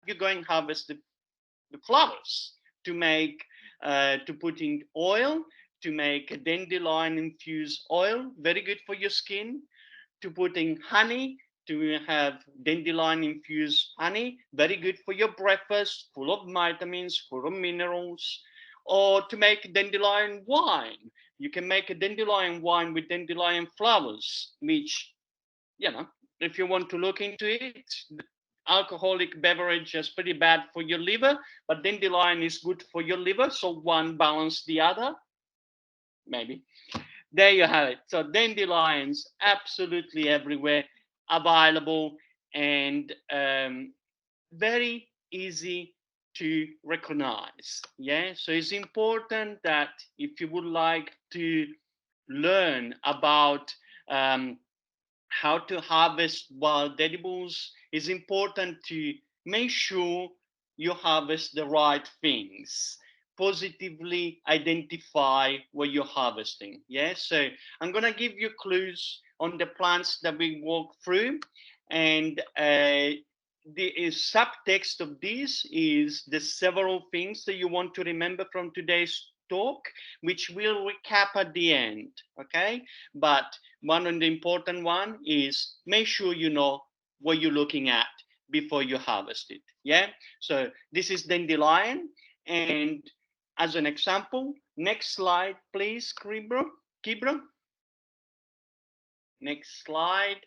you go and harvest the flowers to make, to put in oil, to make a dandelion infused oil, very good for your skin, to put in honey, to have dandelion infused honey, very good for your breakfast, full of vitamins, full of minerals, or to make dandelion wine. You can make a dandelion wine with dandelion flowers, which, you know, if you want to look into it, alcoholic beverage is pretty bad for your liver, but dandelion is good for your liver, so one balance the other, maybe. There you have it. So dandelions absolutely everywhere, available, and very easy to recognize. Yeah, so it's important that if you would like to learn about how to harvest wild edibles, it's important to make sure you harvest the right things. Positively identify what you're harvesting. Yeah, so I'm gonna give you clues on the plants that we walk through, and the subtext of this is the several things that you want to remember from today's talk, which we'll recap at the end. Okay, but one of the important one is make sure you know what you're looking at before you harvest it. Yeah. So this is dandelion, and as an example, next slide, please, Kibro. Kibro. Next slide.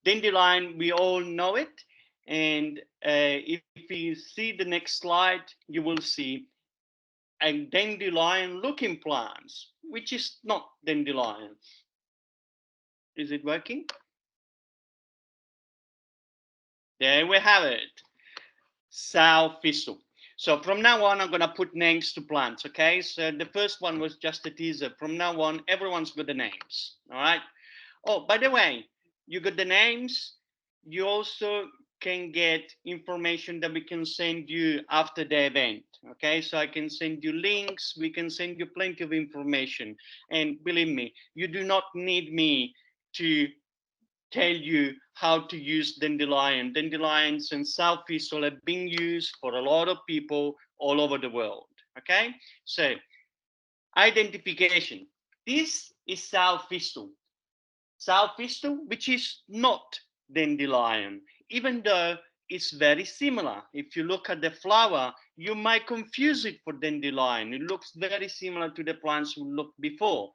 Dandelion, we all know it, and if you see the next slide, you will see a dandelion-looking plants, which is not dandelion. Is it working? There we have it. Sow thistle. So from now on, I'm going to put names to plants, okay? So the first one was just a teaser. From now on, everyone's got the names, all right? Oh, by the way, you got the names. You also can get information that we can send you after the event, okay? So I can send you links. We can send you plenty of information. And believe me, you do not need me to tell you how to use dandelion. Dandelions and sow thistle have been used for a lot of people all over the world. Okay, so identification. This is sow thistle. Sow thistle, which is not dandelion, even though it's very similar. If you look at the flower, you might confuse it for dandelion. It looks very similar to the plants we looked before.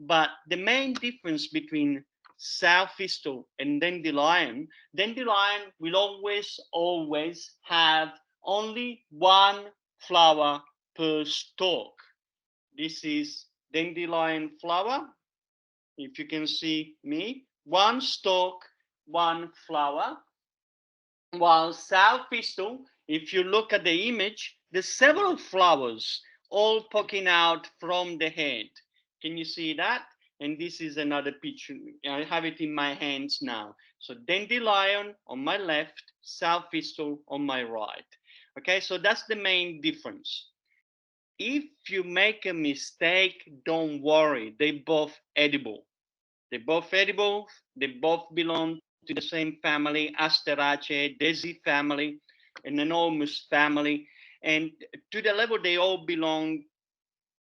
But the main difference between sow thistle and dandelion will always have only one flower per stalk. This is dandelion flower. If you can see me, one stalk, one flower. While sow thistle, if you look at the image, there's several flowers all poking out from the head. Can you see that? And this is another picture. I have it in my hands now. So dandelion on my left, sow thistle on my right. Okay, so that's the main difference. If you make a mistake, don't worry. They both edible. They both edible. They both belong to the same family, Asteraceae, Desi family, an enormous family. And to the level they all belong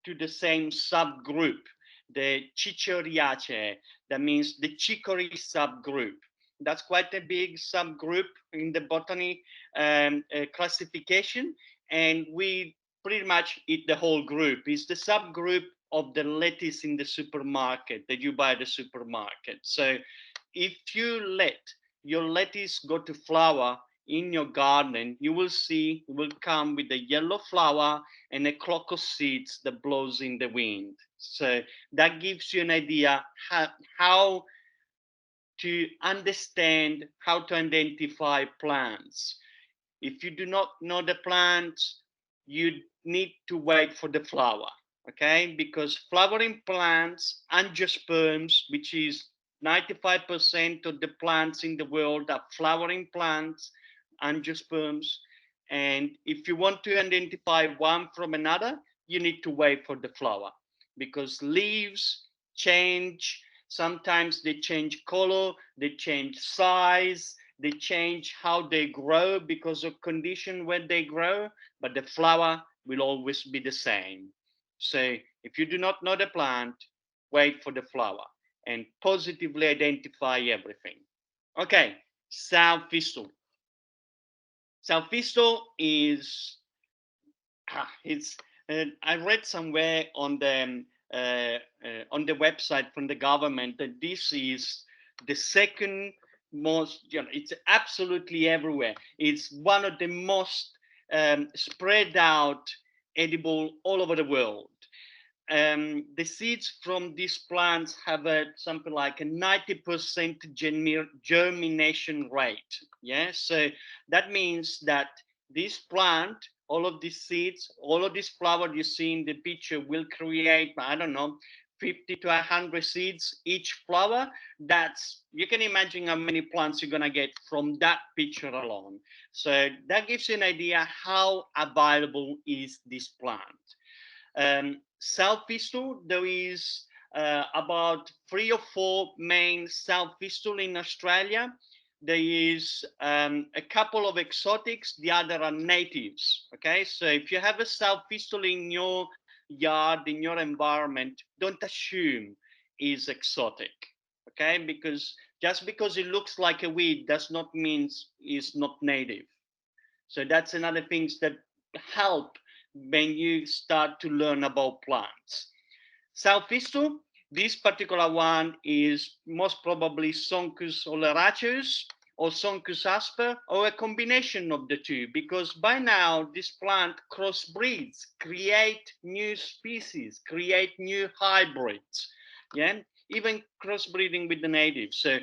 to the same subgroup, the Cichoriaceae. That means the chicory subgroup. That's quite a big subgroup in the botany classification. And we pretty much eat the whole group. It's the subgroup of the lettuce in the supermarket that you buy at the supermarket. So if you let your lettuce go to flower in your garden, you will see it will come with a yellow flower and a clock of seeds that blows in the wind. So that gives you an idea how to understand how to identify plants. If you do not know the plants, you need to wait for the flower, okay? Because flowering plants, angiosperms, which is 95% of the plants in the world are flowering plants, angiosperms. And if you want to identify one from another, you need to wait for the flower because leaves change. Sometimes they change color, they change size, they change how they grow because of condition where they grow, but the flower will always be the same. So if you do not know the plant, wait for the flower and positively identify everything. Okay, south thistle. South thistle is it's I read somewhere on the website from the government that this is the second most, it's absolutely everywhere. It's one of the most spread out edible all over the world. The seeds from these plants have something like a 90% germination rate. Yeah, so that means that this plant, all of these seeds, all of this flower you see in the picture will create, I don't know, 50 to 100 seeds each flower. That's, you can imagine how many plants you're gonna get from that picture alone. So that gives you an idea how available is this plant. South Thistle, there is about 3 or 4 main South Thistle in Australia. There is a couple of exotics, the other are natives. Okay, so if you have a South Thistle in your yard, in your environment, don't assume is exotic. Okay, because just because it looks like a weed does not mean it's not native. So that's another things that help when you start to learn about plants. Southeastern, this particular one is most probably Sonchus oleraceus or Sonchus asper, or a combination of the two, because by now this plant crossbreeds, create new species, create new hybrids, yeah, even crossbreeding with the natives. So,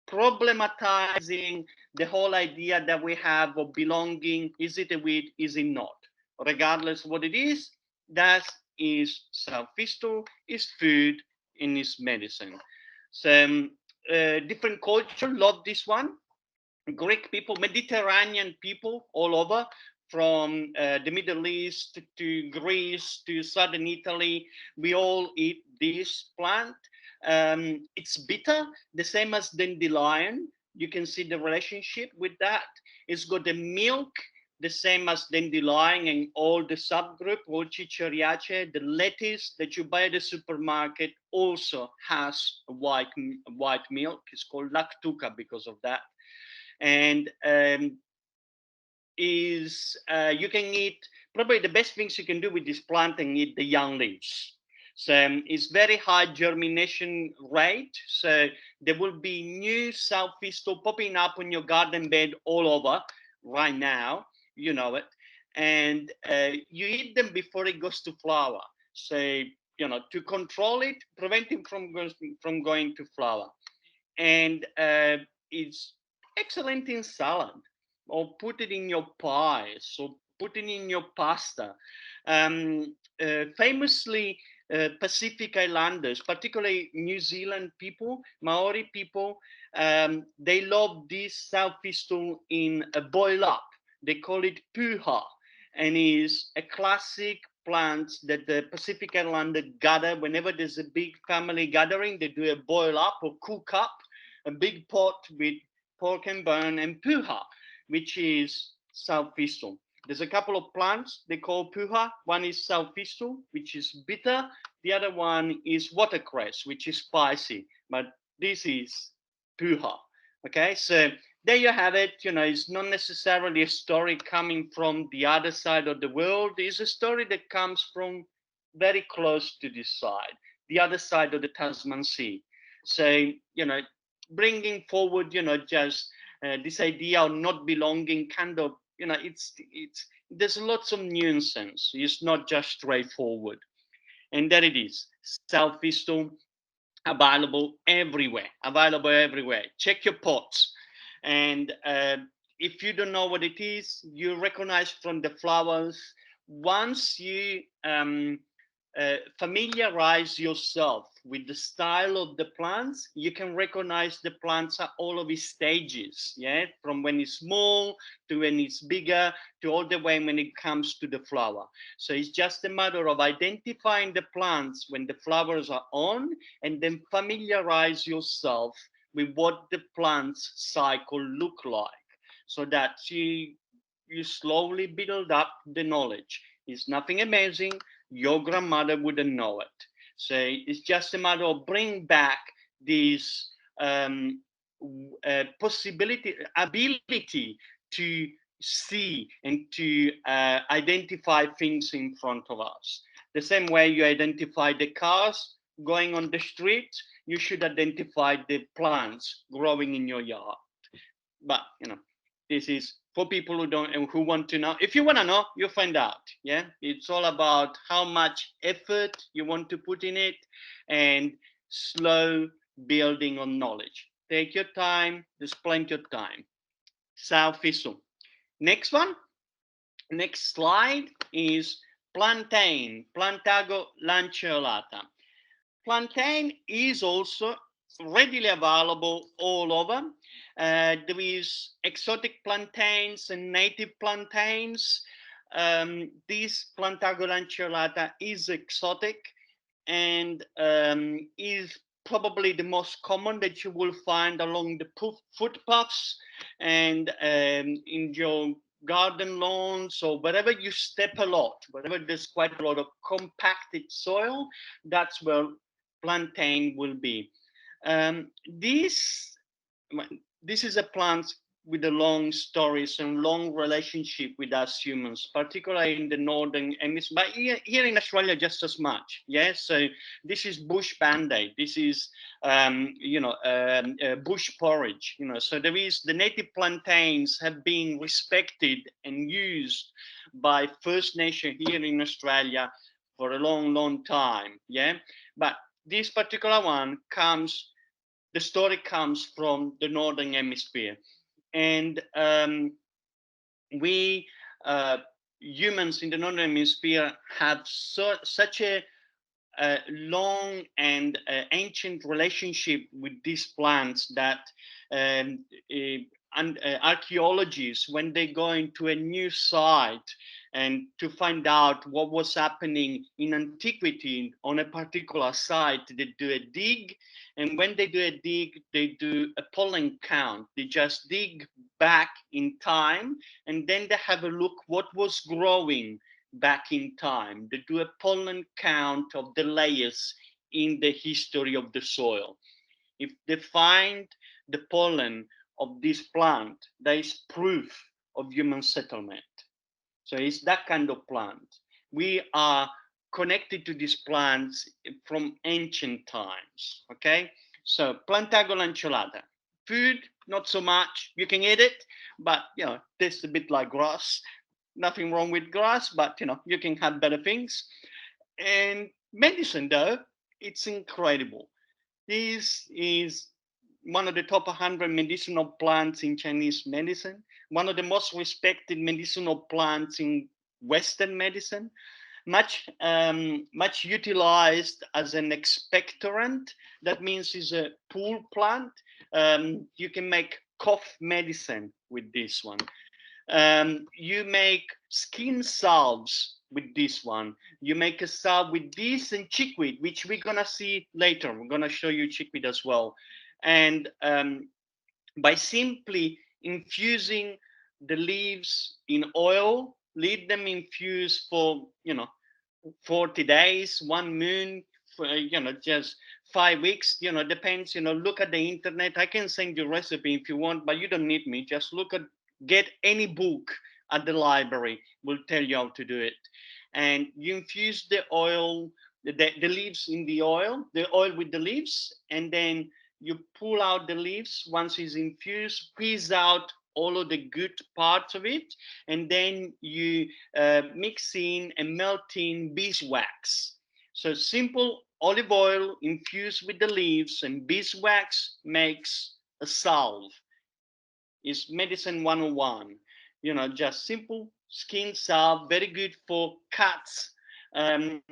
problematizing the whole idea that we have of belonging. Is it a weed? Is it not? Regardless what it is, that is self-visto, is food, and is medicine. So different culture love this one. Greek people, Mediterranean people all over, from the Middle East to Greece to southern Italy, we all eat this plant. It's bitter, the same as dandelion. You can see the relationship with that. It's got the milk, the same as dandelion and all the subgroup, all Chichoriaceae. The lettuce that you buy at the supermarket also has white milk. It's called lactuca because of that. And is you can eat, probably the best things you can do with this plant and eat the young leaves. So it's very high germination rate. So there will be new southeaster popping up on your garden bed all over right now. You know it, and you eat them before it goes to flower. So to control it, prevent it from going to flower, and it's excellent in salad, or put it in your pies, or put it in your pasta. Famously, Pacific Islanders, particularly New Zealand people, Maori people, they love this southeastern in a boil up. They call it puha, and is a classic plant that the Pacific Islander gather whenever there's a big family gathering. They do a boil up or cook up a big pot with pork and bone and puha, which is southeastern. There's a couple of plants they call puha. One is southeastern, which is bitter. The other one is watercress, which is spicy. But this is puha. Okay, so there you have it. It's not necessarily a story coming from the other side of the world. It's a story that comes from very close to this side, the other side of the Tasman Sea. So, bringing forward, just this idea of not belonging, kind of, it's there's lots of nuances. It's not just straightforward, and there it is. Southeastern, available everywhere. Available everywhere. Check your pots, and if you don't know what it is, you recognize from the flowers. Once you familiarize yourself with the style of the plants, you can recognize the plants at all of its stages, yeah, from when it's small to when it's bigger to all the way when it comes to the flower. So it's just a matter of identifying the plants when the flowers are on, and then familiarize yourself with what the plant's cycle look like, so that you slowly build up the knowledge. It's nothing amazing. Your grandmother wouldn't know it. So it's just a matter of bring back this possibility, ability to see and to identify things in front of us. The same way you identify the cars going on the street, you should identify the plants growing in your yard. But this is for people who don't and who want to know. If you want to know, you find out. Yeah, it's all about how much effort you want to put in it and slow building on knowledge. Take your time. There's plenty of time. South thistle. Next one. Next slide is plantain, Plantago lanceolata. Plantain is also readily available all over. There is exotic plantains and native plantains. This Plantago lanceolata is exotic and is probably the most common that you will find along the footpaths and in your garden lawns or wherever you step a lot, wherever there's quite a lot of compacted soil, that's where plantain will be. This this is a plant with a long stories and long relationship with us humans, particularly in the northern hemisphere, but here in Australia just as much. Yes, so this is bush band-aid. This is bush porridge. So there is the native plantains have been respected and used by First Nation here in Australia for a long, long time. Yeah, but this particular one the story comes from the northern hemisphere, and we humans in the northern hemisphere have such a long and ancient relationship with these plants that archaeologists, when they go into a new site and to find out what was happening in antiquity on a particular site, they do a dig. And when they do a dig, they do a pollen count. They just dig back in time, and then they have a look what was growing back in time. They do a pollen count of the layers in the history of the soil. If they find the pollen of this plant, there is proof of human settlement. So it's that kind of plant. We are connected to these plants from ancient times. Okay, so Plantago lanceolata. Food, not so much. You can eat it, but tastes a bit like grass. Nothing wrong with grass, but you can have better things. And medicine, though, it's incredible. This is one of the top 100 medicinal plants in Chinese medicine, one of the most respected medicinal plants in Western medicine, much utilized as an expectorant. That means it's a pool plant. You can make cough medicine with this one. You make skin salves with this one. You make a salve with this and chickweed, which we're gonna see later. We're gonna show you chickweed as well. And by simply infusing the leaves in oil, leave them infused for 40 days, 1 moon, for, just 5 weeks, depends, look at the internet. I can send you a recipe if you want, but you don't need me. Just get any book at the library, will tell you how to do it. And you infuse the oil, the leaves in the oil with the leaves, and then you pull out the leaves once it's infused, squeeze out all of the good parts of it, and then you mix in and melt in beeswax. So simple olive oil infused with the leaves, and beeswax makes a salve. Is medicine 101. Just simple skin salve, very good for cuts,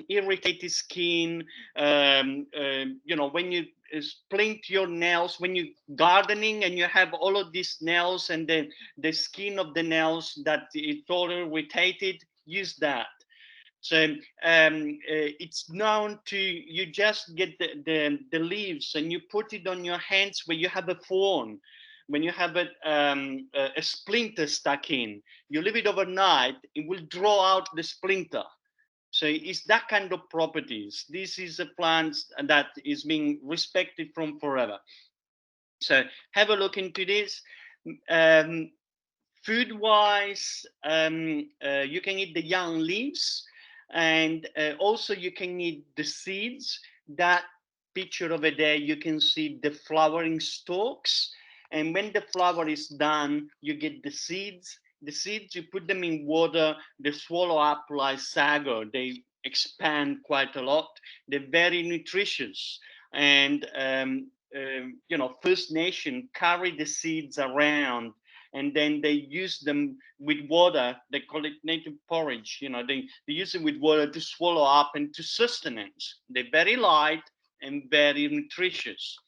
irritated skin, when you splint your nails, when you gardening and you have all of these nails and then the skin of the nails that it's all irritated, use that. So it's known to, you just get the leaves and you put it on your hands where you have a thorn, when you have a splinter stuck in. You leave it overnight, it will draw out the splinter. So it's that kind of properties. This is a plant that is being respected from forever. So have a look into this. Um, Food wise, you can eat the young leaves, and also you can eat the seeds. That picture over there, you can see the flowering stalks, and when the flower is done, you get the seeds. The seeds, you put them in water, they swallow up like sago, they expand quite a lot. They're very nutritious, and First Nation carry the seeds around, and then they use them with water. They call it native porridge. They use it with water to swallow up and to sustenance. They're very light and very nutritious.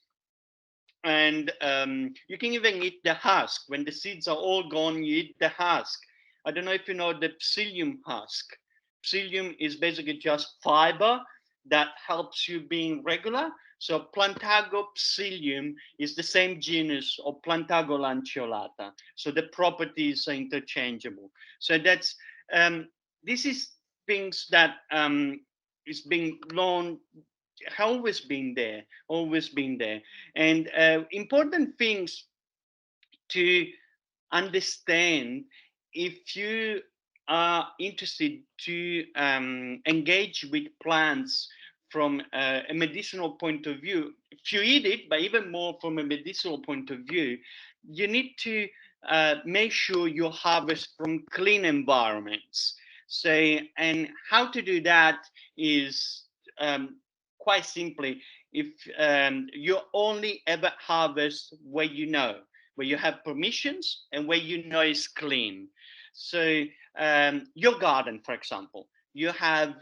And you can even eat the husk. When the seeds are all gone, you eat the husk. I don't know if you know the psyllium husk. Psyllium is basically just fiber that helps you being regular. So Plantago psyllium is the same genus of Plantago lanceolata. So the properties are interchangeable. So that's this is things that is being known, always been there. And important things to understand if you are interested to engage with plants from a medicinal point of view. If you eat it, but even more from a medicinal point of view, you need to make sure you harvest from clean environments. So, and how to do that is um, quite simply, if you only ever harvest where you know, where you have permissions and where you know is clean. So your garden, for example, you have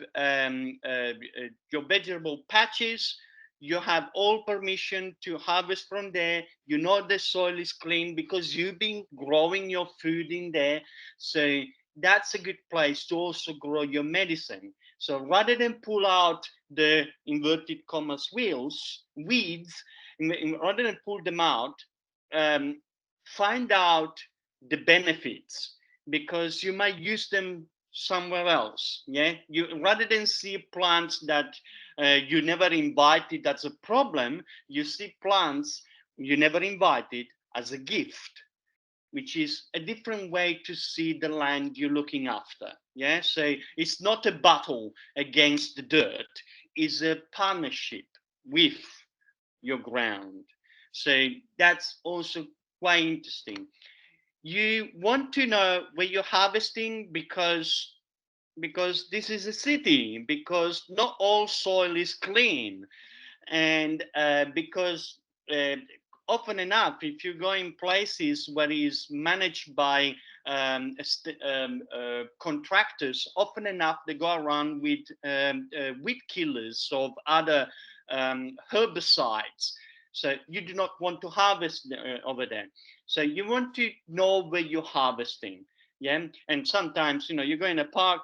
your vegetable patches, you have all permission to harvest from there. You know the soil is clean because you've been growing your food in there. So that's a good place to also grow your medicine. So rather than pull out the inverted commas weeds, rather than pull them out, um, find out the benefits, because you might use them somewhere else. Yeah, you rather than see plants that you never invited as a problem, you see plants you never invited as a gift, which is a different way to see the land you're looking after. Yeah, so it's not a battle against the dirt, it's a partnership with your ground. So that's also quite interesting. You want to know where you're harvesting, because this is a city, because not all soil is clean, and because uh, often enough, if you go in places where it's managed by contractors, often enough they go around with weed killers of other herbicides. So you do not want to harvest over there. So you want to know where you're harvesting. Yeah, and sometimes you go in a park,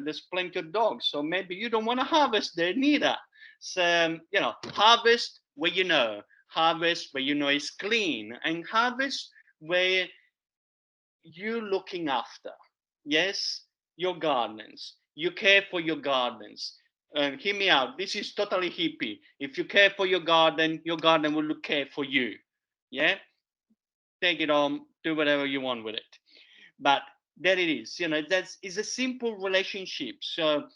there's plenty of dogs, so maybe you don't want to harvest there neither. So, harvest where harvest where is clean, and harvest where you're looking after. Yes, your gardens. You care for your gardens. Hear me out. This is totally hippie. If you care for your garden will care for you. Yeah, take it on, do whatever you want with it. But there it is. That's is a simple relationship. So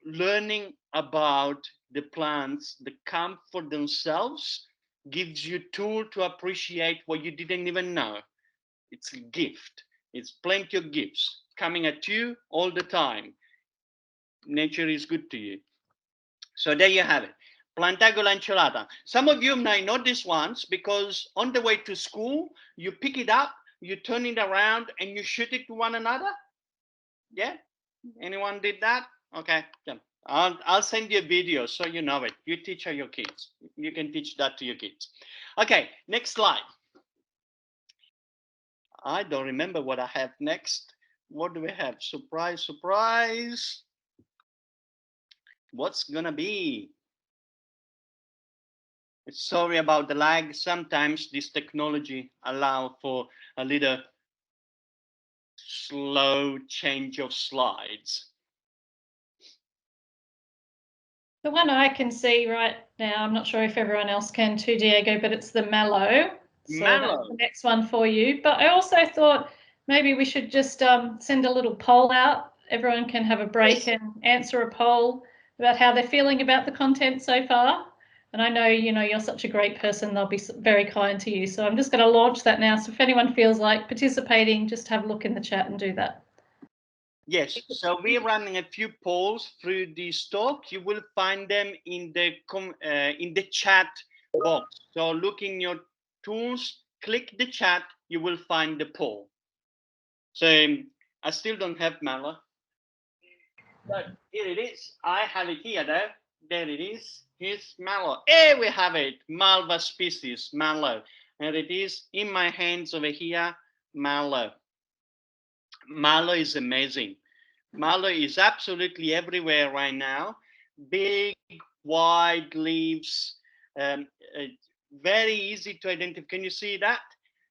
learning about the plants that come for themselves gives you tool to appreciate what you didn't even know. It's a gift. It's plenty of gifts coming at you all the time. Nature is good to you. So there you have it. Plantago lanceolata. Some of you may know these ones because on the way to school, you pick it up, you turn it around, and you shoot it to one another. Yeah? Anyone did that? Okay. Yeah. I'll send you a video so you know it. You teach your kids. You can teach that to your kids. Okay, next slide. I don't remember what I have next. What do we have? Surprise, surprise. What's gonna be? Sorry about the lag. Sometimes this technology allow for a little slow change of slides. The one I can see right now, I'm not sure if everyone else can too, Diego, but it's the mallow. So Mallow. that's the next one for you. But I also thought maybe we should just send a little poll out. Everyone can have a break and answer a poll about how they're feeling about the content so far. And I know, you're such a great person, they'll be very kind to you. So I'm just going to launch that now. So if anyone feels like participating, just have a look in the chat and do that. Yes, so we're running a few polls through this talk. You will find them in the chat box. So look in your tools, click the chat, you will find the poll. So I still don't have Mallow, but here it is. I have it here though. There it is. Here's Mallow. Here we have it. Malva species, Mallow. And it is in my hands over here, Mallow. Mallow is amazing. Mallow is absolutely everywhere right now. Big, wide leaves, um, uh, very easy to identify. Can you see that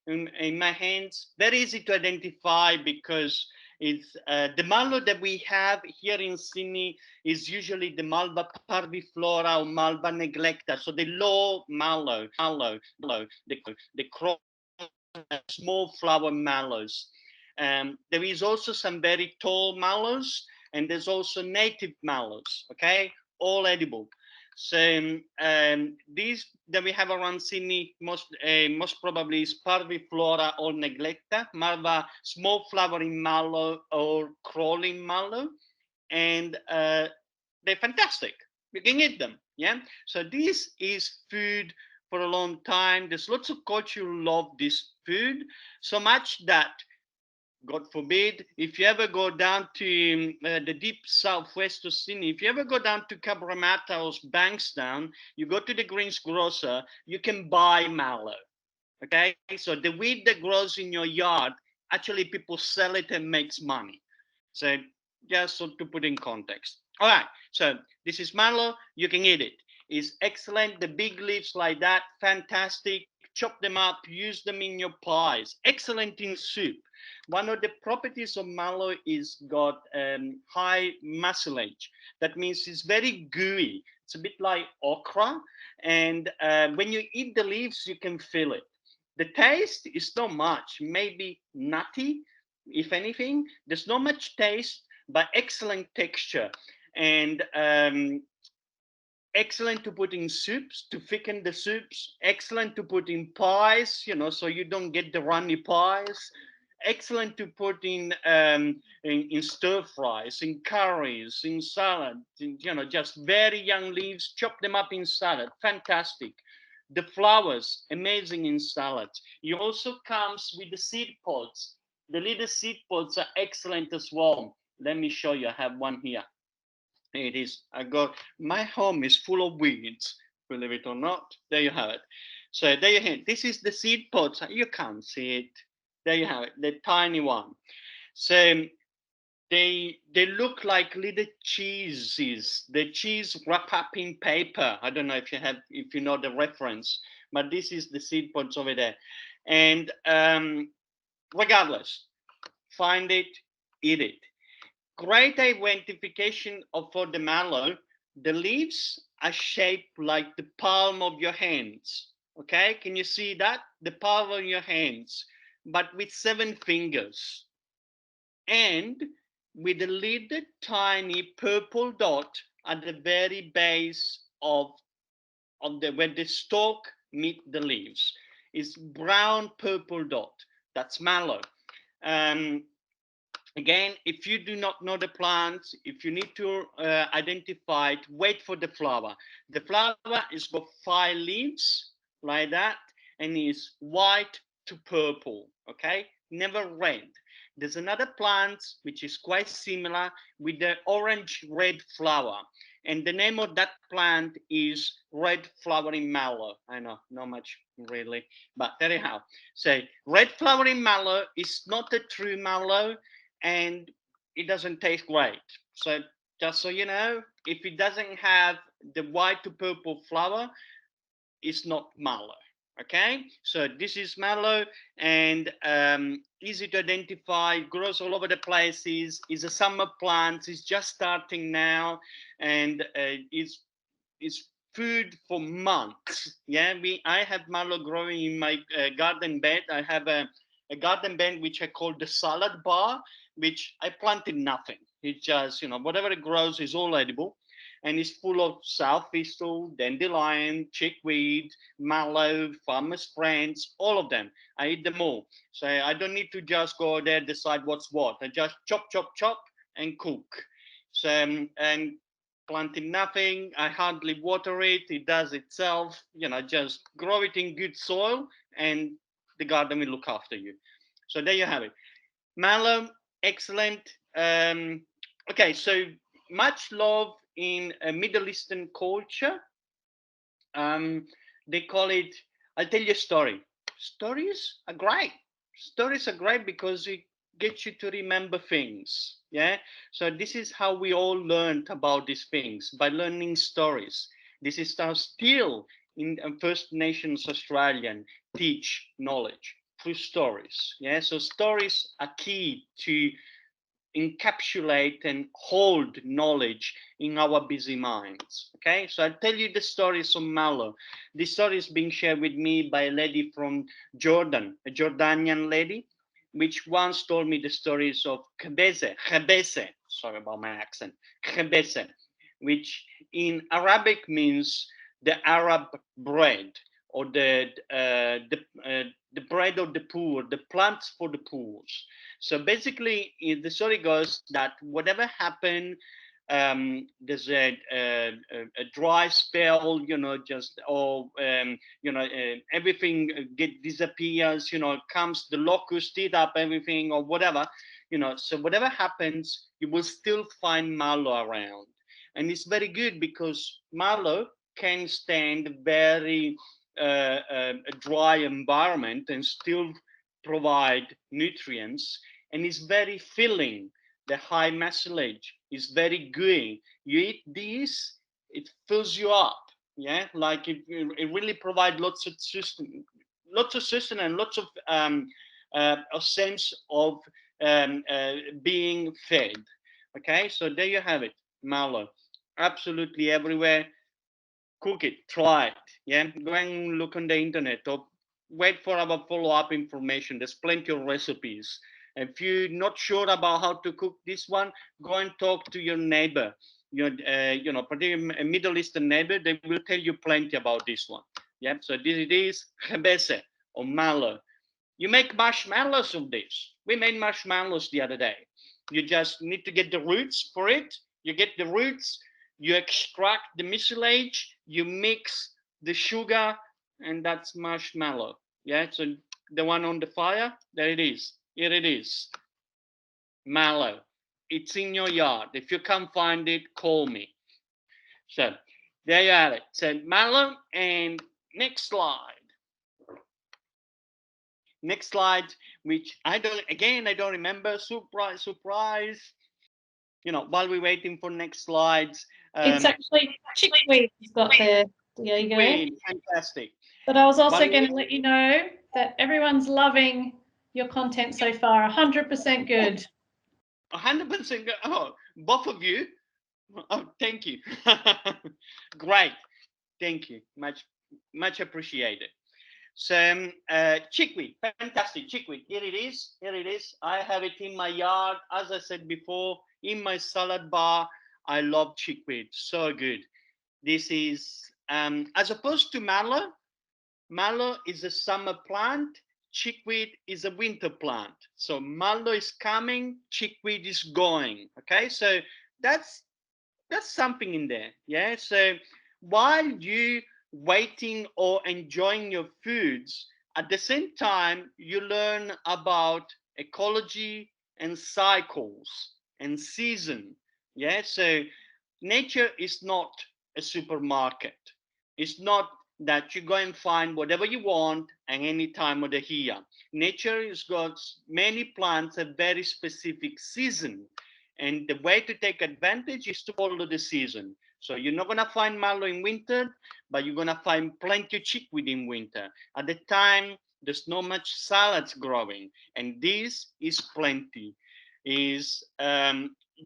in my hands? Very easy to identify because it's the mallow that we have here in Sydney is usually the Malva parviflora or Malva neglecta. So the low mallow, the small flower mallows. There is also some very tall mallows, and there's also native mallows, okay, all edible. So these that we have around Sydney most probably is parviflora or neglecta, Malva small flowering mallow or crawling mallow, and they're fantastic. You can eat them, yeah. So this is food for a long time. There's lots of culture who love this food so much that God forbid, if you ever go down to the deep southwest of Sydney, if you ever go down to Cabramatta or Bankstown, you go to the Greens Grocer, you can buy mallow. Okay, so the weed that grows in your yard, actually people sell it and makes money. So just so to put in context. All right, so this is mallow, you can eat it. It's excellent. The big leaves like that, fantastic. Chop them up, use them in your pies. Excellent in soup. One of the properties of mallow is got high mucilage. That means it's very gooey. It's a bit like okra, and when you eat the leaves, you can feel it. The taste is not much, maybe nutty, if anything. There's not much taste, but excellent texture. And excellent to put in soups, to thicken the soups. Excellent to put in pies, so you don't get the runny pies. Excellent to put in stir fries, in curries, in salad. Just very young leaves, chop them up in salad. Fantastic. The flowers, amazing in salads. It also comes with the seed pods. The little seed pods are excellent as well. Let me show you. I have one here. It is. I got my home is full of weeds. Believe it or not, there you have it. So there you have it. This is the seed pods. You can't see it. There you have it, the tiny one. So they look like little cheeses. The cheese wrap up in paper. I don't know if you know the reference, but this is the seed pods over there. And regardless, find it, eat it. Great identification for the mallow. The leaves are shaped like the palm of your hands. Okay, can you see that? The palm of your hands, but with 7 fingers and with a little tiny purple dot at the very base of the where the stalk meet the leaves. Is brown purple dot. That's mallow. Um, Again, if you do not know the plants, if you need to identify it, wait for the flower. The flower is got 5 leaves like that, and is white to purple, okay? Never red. There's another plant which is quite similar with the orange-red flower. And the name of that plant is red flowering mallow. I know, not much really, but anyhow. So red flowering mallow is not a true mallow, and it doesn't taste great. So Just so you know, if it doesn't have the white to purple flower, it's not mallow. Okay, so this is mallow, and easy to identify, grows all over the places, is a summer plant, it's just starting now, and it's food for months. Yeah, I have mallow growing in my garden bed. I have a garden bed which I call the salad bar, which I planted nothing. It's just, whatever it grows is all edible, and it's full of south thistle, dandelion, chickweed, mallow, farmer's friends, all of them. I eat them all. So I don't need to just go there, decide what's what. I just chop, chop, chop, and cook. So, and planting nothing. I hardly water it. It does itself. Just grow it in good soil, and the garden will look after you. So there you have it. Mallow, excellent. Okay, so much love in Middle Eastern culture. Um, they call it. I'll tell you a story. Stories are great. Stories are great because it gets you to remember things. Yeah. So this is how we all learned about these things, by learning stories. This is how still in First Nations Australian teach knowledge through stories. Yeah. So stories are key to encapsulate and hold knowledge in our busy minds. Okay, so I'll tell you the stories of Mallow. This story is being shared with me by a lady from Jordan, a Jordanian lady, which once told me the stories of khebese, sorry about my accent, khebese, which in Arabic means the Arab bread, or the bread of the poor, the plants for the poor. So basically, the story goes that whatever happened, there's a dry spell, just, or everything disappears, comes the locust, eat up everything, or whatever, So whatever happens, you will still find mallow around, and it's very good because mallow can stand very a dry environment and still provide nutrients, and it's very filling. The high mucilage is very gooey. You eat this, it fills you up. Yeah, like it really provides lots of sustenance, and lots of a sense of being fed. Okay, so there you have it, mallow, absolutely everywhere. Cook it, try it. Yeah, go and look on the internet, or wait for our follow-up information. There's plenty of recipes. If you're not sure about how to cook this one, go and talk to your neighbor. Particularly a Middle Eastern neighbor, they will tell you plenty about this one. Yeah, so this it is khebese, or mallow. You make marshmallows of this. We made marshmallows the other day. You just need to get the roots for it. You get the roots, you extract the mucilage, you mix the sugar, and that's marshmallow. Yeah, so the one on the fire, there it is. Here it is. Mallow. It's in your yard. If you can't find it, call me. So there you have it. So mallow, and next slide. Next slide, which I don't remember. Surprise. While we're waiting for next slides. It's actually chickweed you've got there, Diego. Fantastic. But I was also going to let you know that everyone's loving your content so far. 100% good. 100% good. Oh, both of you. Oh, thank you. Great. Thank you. Much appreciated. So chickweed, fantastic chickweed. Here it is. Here it is. I have it in my yard. As I said before, in my salad bar. I love chickweed. So good. This is as opposed to mallow. Mallow is a summer plant. Chickweed is a winter plant. So mallow is coming. Chickweed is going. Okay. So that's something in there. Yeah. So while you waiting or enjoying your foods, at the same time you learn about ecology and cycles and season. Yeah. So nature is not a supermarket. It's not that you go and find whatever you want at any time of the year. Nature has got many plants a very specific season, And the way to take advantage is to follow the season. So you're not gonna find mallow in winter, but you're gonna find plenty of chickweed in winter. At the time, there's not much salads growing, and this is plenty. Is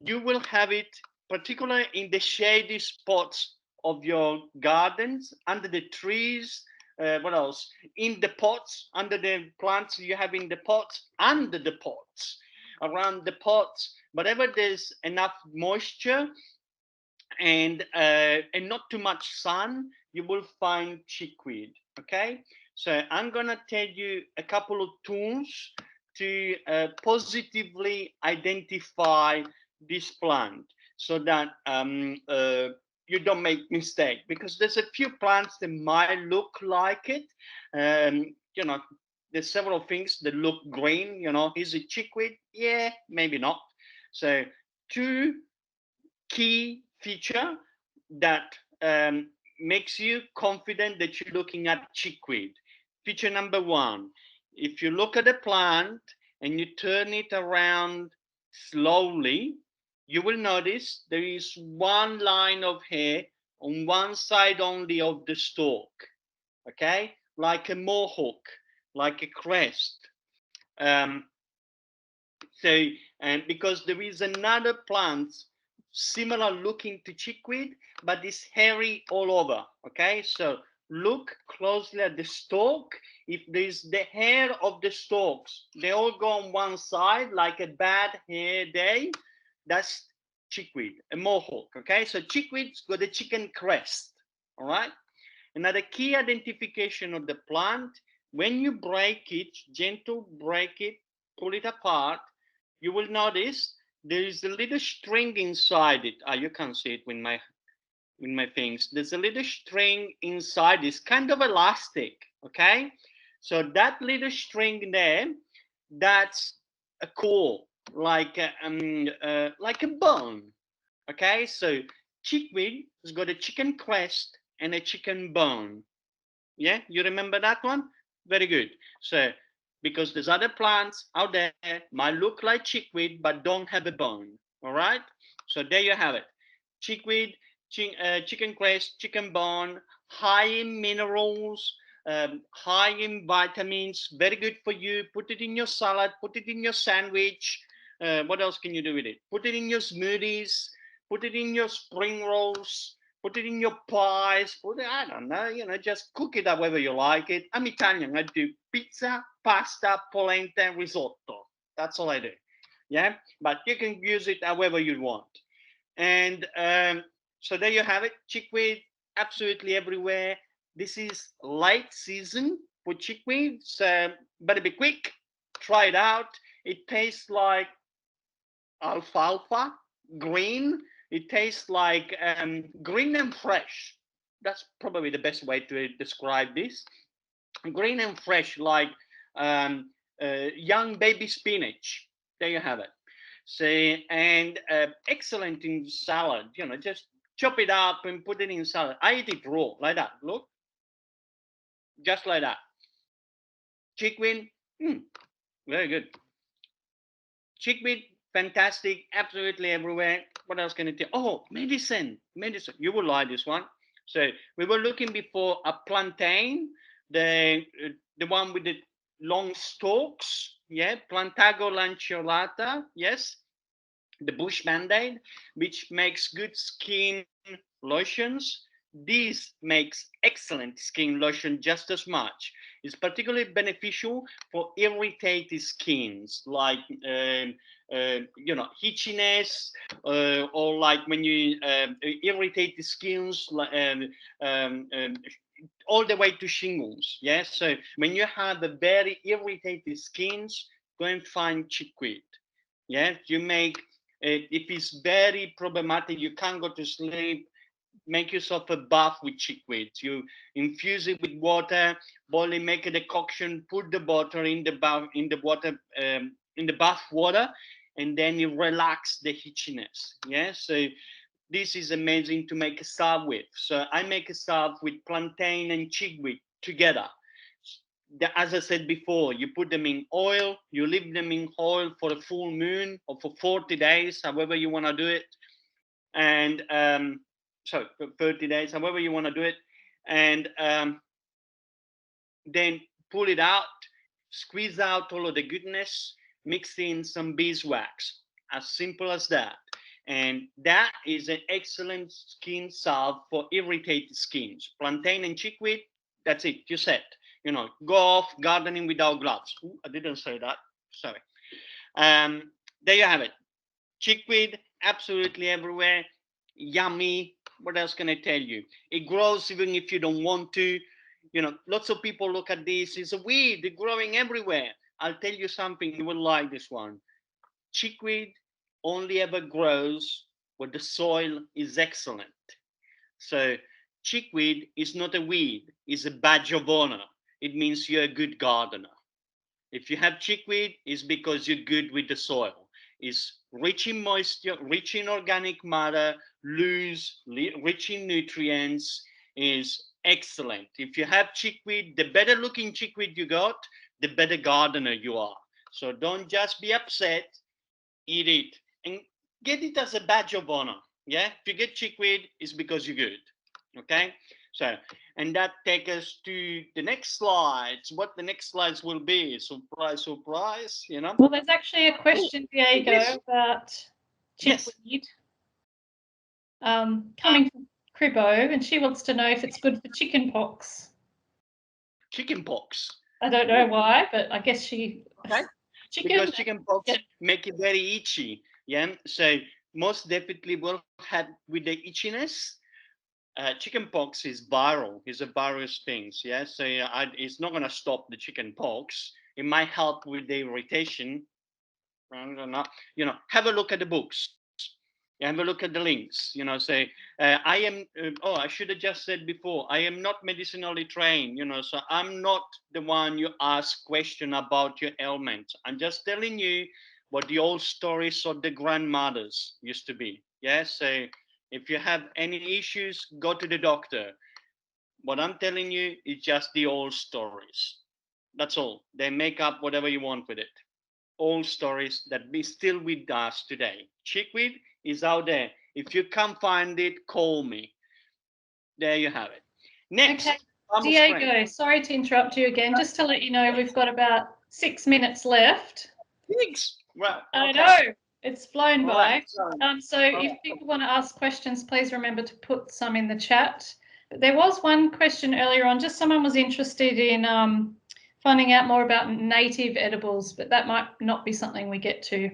You will have it particularly in the shady spots of your gardens, under the trees. What else? In the pots, under the plants you have in the pots, under the pots, around the pots, whatever there's enough moisture and not too much sun, you will find chickweed. Okay, so I'm gonna tell you a couple of tools to positively identify this plant, so that you don't make mistake, because there's a few plants that might look like it. You know, there's several things that look green. You know, is it chickweed? Yeah, maybe not. So two key feature that makes you confident that you're looking at chickweed. Feature number one: if you look at a plant and you turn it around slowly, you will notice there is one line of hair on one side only of the stalk, okay? Like a mohawk, like a crest. Um, so, and because there is another plant similar looking to chickweed, but it's hairy all over. Okay, so look closely at the stalk. If there's the hair of the stalks, they all go on one side like a bad hair day. That's chickweed, a mohawk. Okay, so chickweed's got a chicken crest. All right. Another key identification of the plant: when you break it, gentle break it, pull it apart, you will notice there is a little string inside it. You can't see it with my things. There's a little string inside. It's kind of elastic. Okay, so that little string there, that's a core, like a bone. Okay, so chickweed has got a chicken crest and a chicken bone. Yeah, you remember that one? Very good. So, because there's other plants out there might look like chickweed but don't have a bone. All right. So there you have it. Chickweed, chicken crest, chicken bone, high in minerals, high in vitamins. Very good for you. Put it in your salad. Put it in your sandwich. What else can you do with it? Put it in your smoothies. Put it in your spring rolls. Put it in your pies. Put it, I don't know, just cook it however you like it. I'm Italian. I do pizza, pasta, polenta, risotto. That's all I do. Yeah, but you can use it however you want. And so there you have it. Chickweed absolutely everywhere. This is late season for chickweed, so better be quick. Try it out. It tastes like alfalfa, green. It tastes like green and fresh. That's probably the best way to describe this. Green and fresh, like young baby spinach. There you have it. So, and excellent in salad. Just chop it up and put it in salad. I eat it raw, like that. Look, just like that. Chickweed, very good. Chickweed, fantastic, absolutely everywhere. What else can I tell? Oh, medicine, medicine. You will like this one. So we were looking before a plantain, the one with the long stalks. Yeah, Plantago lanceolata. Yes, the bush band-aid, which makes good skin lotions. This makes excellent skin lotion just as much. It's particularly beneficial for irritated skins, like itchiness, or like when you irritate the skins, all the way to shingles. Yes, so when you have a very irritated skins, go and find chickweed. Yeah, you make if it's very problematic, you can't go to sleep, make yourself a bath with chickweed. You infuse it with water, boil it, make a decoction, put the water in the bath, in the bath water, and then you relax the itchiness. Yeah, so this is amazing to make a salve with. So I make a salve with plantain and chickweed together. as I said before, you put them in oil, you leave them in oil for a full moon or for 40 days, however you want to do it. And sorry, for 30 days, however you want to do it. And then pull it out, squeeze out all of the goodness, mix in some beeswax. As simple as that. And that is an excellent skin salve for irritated skins. Plantain and chickweed, that's it. You said, go off gardening without gloves. Ooh, I didn't say that. Sorry. There you have it. Chickweed, absolutely everywhere. Yummy. What else can I tell you? It grows even if you don't want to. Lots of people look at this. It's a weed. It's growing everywhere. I'll tell you something. You will like this one. Chickweed only ever grows where the soil is excellent. So chickweed is not a weed. It's a badge of honor. It means you're a good gardener. If you have chickweed, it's because you're good with the soil. It's rich in moisture, rich in organic matter, loose, rich in nutrients, is excellent. If you have chickweed, the better looking chickweed you got, the better gardener you are. So don't just be upset, eat it and get it as a badge of honor. Yeah, if you get chickweed, it's because you're good. Okay, so and that takes us to the next slides. What the next slides will be? Surprise, surprise. Well, there's actually a question, Diego, Yes. about Yes. chickweed coming from Cribbo, and she wants to know if it's good for chicken pox. Chicken pox. I don't know why, but I guess she. Okay. Because chicken pox make it very itchy. Yeah. So most definitely will have with the itchiness. Chicken pox is viral. It's a virus thing. Yeah. So it's not gonna stop the chicken pox. It might help with the irritation. Have a look at the books. Have a look at the links. Say I am. Oh, I should have just said before. I am not medicinally trained. So I'm not the one you ask question about your ailment. I'm just telling you what the old stories of the grandmothers used to be. Yes. So if you have any issues, go to the doctor. What I'm telling you is just the old stories. That's all. They make up whatever you want with it. Old stories that be still with us today. Chickweed is out there. If you can't find it, call me. There you have it. Next, okay, Diego, sorry to interrupt you again. Just to let you know, we've got about 6 minutes left. Thanks. Well, I know it's flown by. Right. So if people want to ask questions, please remember to put some in the chat. But there was one question earlier on. Just someone was interested in finding out more about native edibles, but that might not be something we get to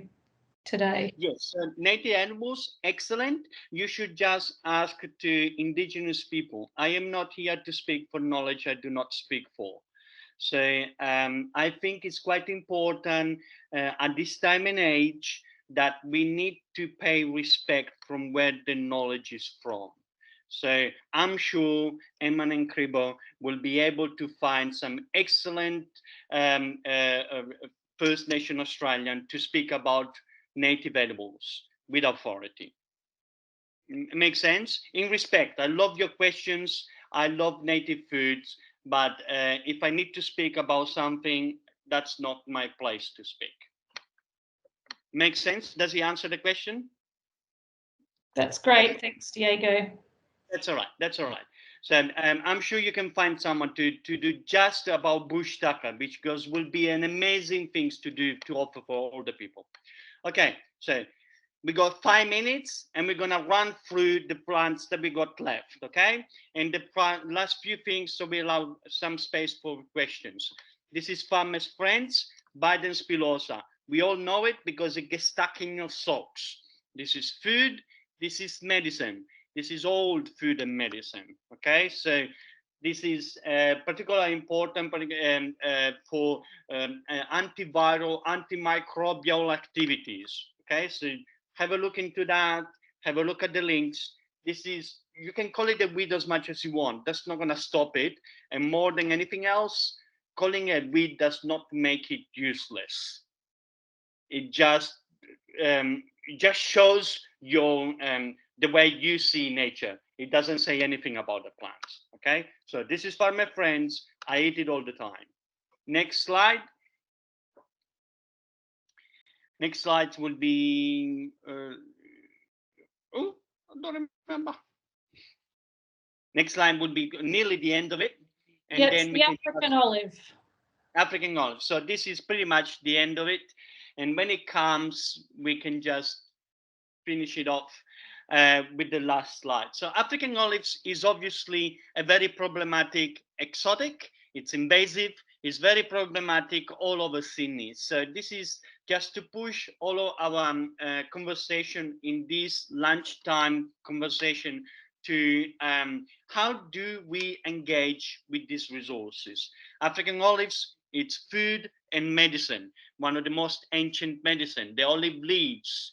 today. Yes, native animals, excellent. You should just ask to indigenous people. I am not here to speak for knowledge. I do not speak for. So I think it's quite important at this time and age that we need to pay respect from where the knowledge is from. So I'm sure Eman and Kribo will be able to find some excellent First Nation Australian to speak about native edibles with authority. Makes sense? In respect, I love your questions. I love native foods, but if I need to speak about something, that's not my place to speak. Makes sense? Does he answer the question? That's great. Thanks, Diego. That's all right. That's all right. So I'm sure you can find someone to do just about bush tucker, which will be an amazing things to do to offer for all the people. Okay, so we got 5 minutes and we're gonna run through the plants that we got left, okay? And the last few things, so we allow some space for questions. This is Farmer's Friends, Biden spilosa. We all know it because it gets stuck in your socks. This is food, this is medicine. This is old food and medicine, okay? So this is particularly important for antiviral, antimicrobial activities, okay? So have a look into that, have a look at the links. This is, you can call it a weed as much as you want. That's not gonna stop it. And more than anything else, calling it a weed does not make it useless. It just shows your the way you see nature. It doesn't say anything about the plants. Okay, so this is for my friends. I eat it all the time. Next slide. Next slide will be, oh, I don't remember. Next slide would be nearly the end of it. And yes, then the we can African olive. African olive. So this is pretty much the end of it. And when it comes, we can just finish it off with the last slide. So African olives is obviously a very problematic exotic. It's invasive. It's very problematic all over Sydney. So this is just to push all of our conversation in this lunchtime conversation to how do we engage with these resources. African olives, it's food and medicine, one of the most ancient medicine. The olive leaves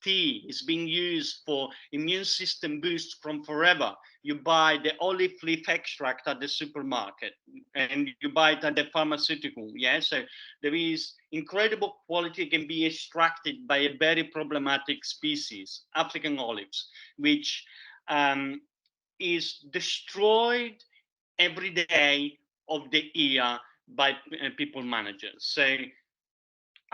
tea is being used for immune system boost from forever. You buy the olive leaf extract at the supermarket and you buy it at the pharmaceutical. Yeah, so there is incredible quality can be extracted by a very problematic species, African olives, which is destroyed every day of the year by people managers. So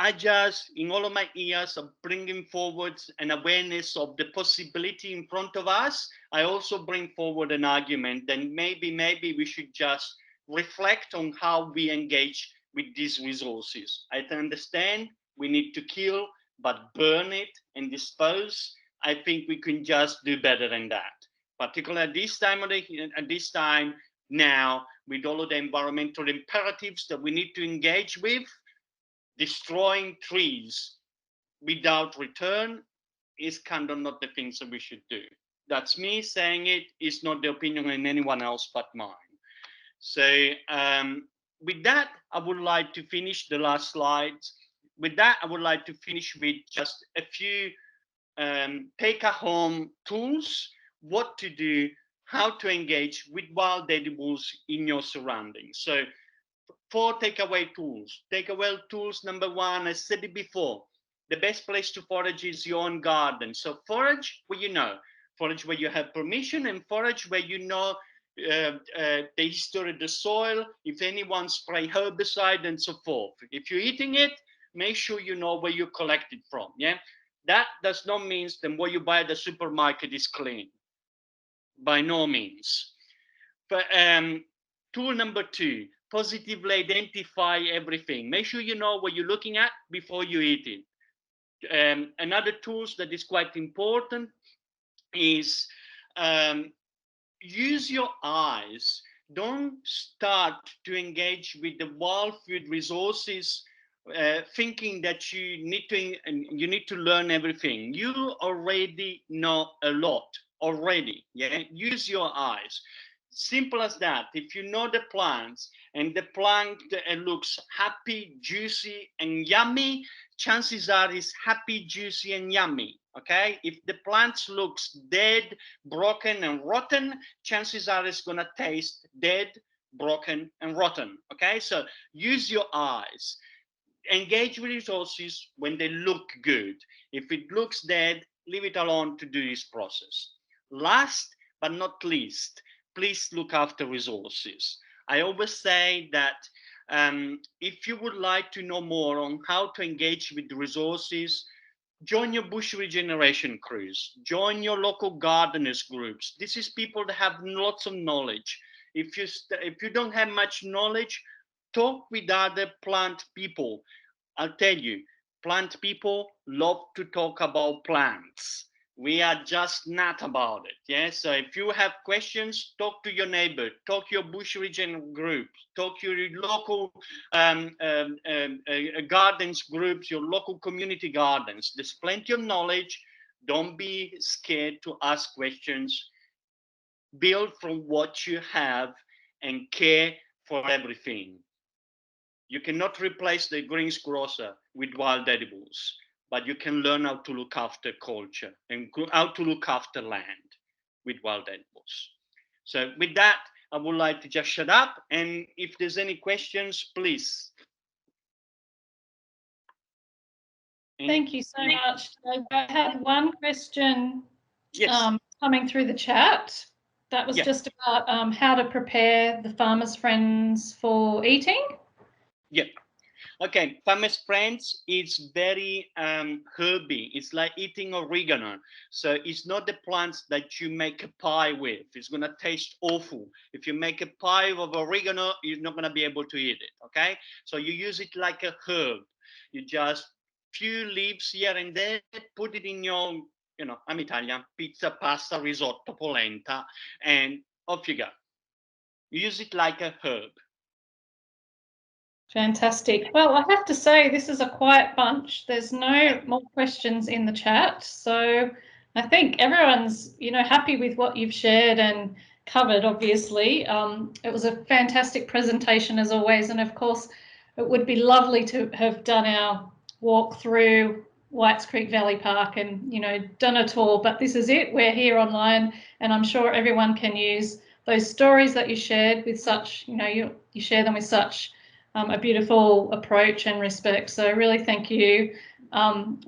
I just, in all of my years of bringing forward an awareness of the possibility in front of us, I also bring forward an argument that maybe we should just reflect on how we engage with these resources. I understand we need to kill, but burn it and dispose. I think we can just do better than that. Particularly at this time now, with all of the environmental imperatives that we need to engage with, destroying trees without return is kind of not the things that we should do. That's me saying it. It's not the opinion of anyone else but mine. So with that, I would like to finish the last slides. With that, I would like to finish with just a few take-home tools, what to do, how to engage with wild edibles in your surroundings. So 4 takeaway tools. Takeaway tools number 1, I said it before, the best place to forage is your own garden. So forage where you know, forage where you have permission, and forage where you know the history of the soil, if anyone spray herbicide and so forth. If you're eating it, make sure you know where you collect it from. Yeah, that does not mean that what you buy at the supermarket is clean. By no means. But tool number 2, positively identify everything. Make sure you know what you're looking at before you eat it. Another tool that is quite important is use your eyes. Don't start to engage with the wild food resources thinking that you need to learn everything. You already know a lot already. Yeah, use your eyes. Simple as that. If you know the plants and the plant looks happy, juicy, and yummy, chances are it's happy, juicy, and yummy. Okay, if the plant looks dead, broken, and rotten, chances are it's gonna taste dead, broken, and rotten. Okay, so use your eyes. Engage with resources when they look good. If it looks dead, leave it alone to do this process. Last but not least, please look after resources. I always say that if you would like to know more on how to engage with the resources, join your bush regeneration crews, join your local gardeners groups. This is people that have lots of knowledge. If you don't have much knowledge, talk with other plant people. I'll tell you, plant people love to talk about plants. We are just not about it. Yeah. So if you have questions, talk to your neighbor, talk to your bush region group, talk to your local gardens groups, your local community gardens. There's plenty of knowledge. Don't be scared to ask questions. Build from what you have and care for everything. You cannot replace the greengrocer with wild edibles, but you can learn how to look after culture and how to look after land with wild edibles. So with that, I would like to just shut up. And if there's any questions, please. Thank you so much, Dave. I had one question Yes. coming through the chat. That was Yeah. just about how to prepare the farmer's friends for eating. Yeah. Okay, farmers friends is very herby. It's like eating oregano. So it's not the plants that you make a pie with. It's gonna taste awful. If you make a pie of oregano, you're not gonna be able to eat it. Okay, so you use it like a herb. You just few leaves here and there, put it in your, I'm Italian, pizza, pasta, risotto, polenta, and off you go. You use it like a herb. Fantastic. Well, I have to say this is a quiet bunch. There's no more questions in the chat. So I think everyone's, happy with what you've shared and covered, obviously. It was a fantastic presentation as always. And of course, it would be lovely to have done our walk through Whites Creek Valley Park and, done a tour. But this is it. We're here online and I'm sure everyone can use those stories that you shared with such, you share them with such a beautiful approach and respect. So really thank you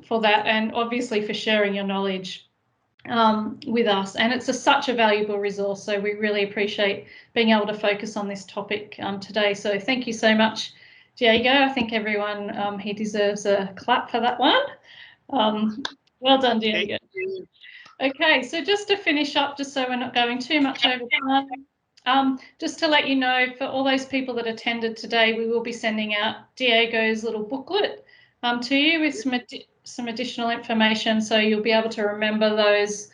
for that, and obviously for sharing your knowledge with us. And it's such a valuable resource. So we really appreciate being able to focus on this topic today. So thank you so much, Diego. I think everyone he deserves a clap for that one. Well done, Diego. Okay, so just to finish up, just so we're not going too much over time, just to let you know, for all those people that attended today, we will be sending out Diego's little booklet to you with some additional information, so you'll be able to remember those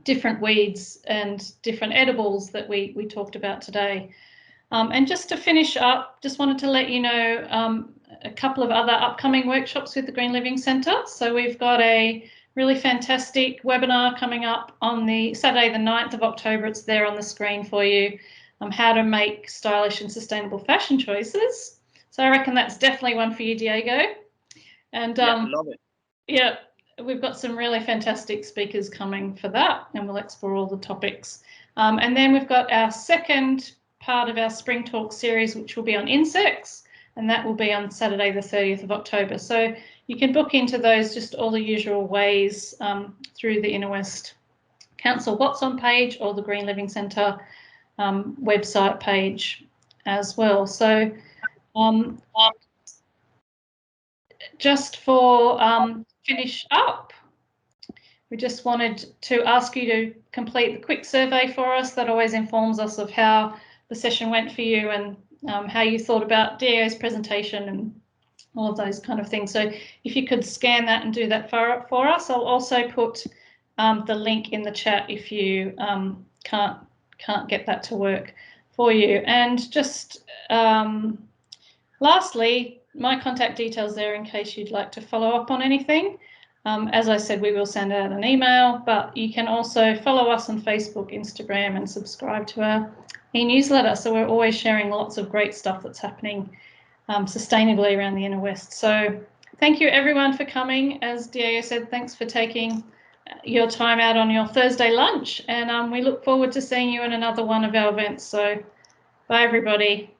different weeds and different edibles that we talked about today. And just to finish up, just wanted to let you know a couple of other upcoming workshops with the Green Living Centre. So we've got a really fantastic webinar coming up on the Saturday the 9th of October. It's there on the screen for you, how to make stylish and sustainable fashion choices. So I reckon that's definitely one for you, Diego. And yeah, love it. Yeah, we've got some really fantastic speakers coming for that, and we'll explore all the topics. And then we've got our second part of our Spring Talk series, which will be on insects, and that will be on Saturday the 30th of October. So you can book into those just all the usual ways through the Inner West Council What's On page or the Green Living Centre website page as well. So just for finish up, we just wanted to ask you to complete the quick survey for us. That always informs us of how the session went for you and how you thought about Diego's presentation and all of those kind of things. So if you could scan that and do that for us. I'll also put the link in the chat if you can't get that to work for you. And just lastly, my contact details there in case you'd like to follow up on anything. As I said, we will send out an email, but you can also follow us on Facebook, Instagram, and subscribe to our e-newsletter. So we're always sharing lots of great stuff that's happening sustainably around the Inner West. So thank you everyone for coming. As Diego said, thanks for taking your time out on your Thursday lunch, and we look forward to seeing you in another one of our events. So bye everybody.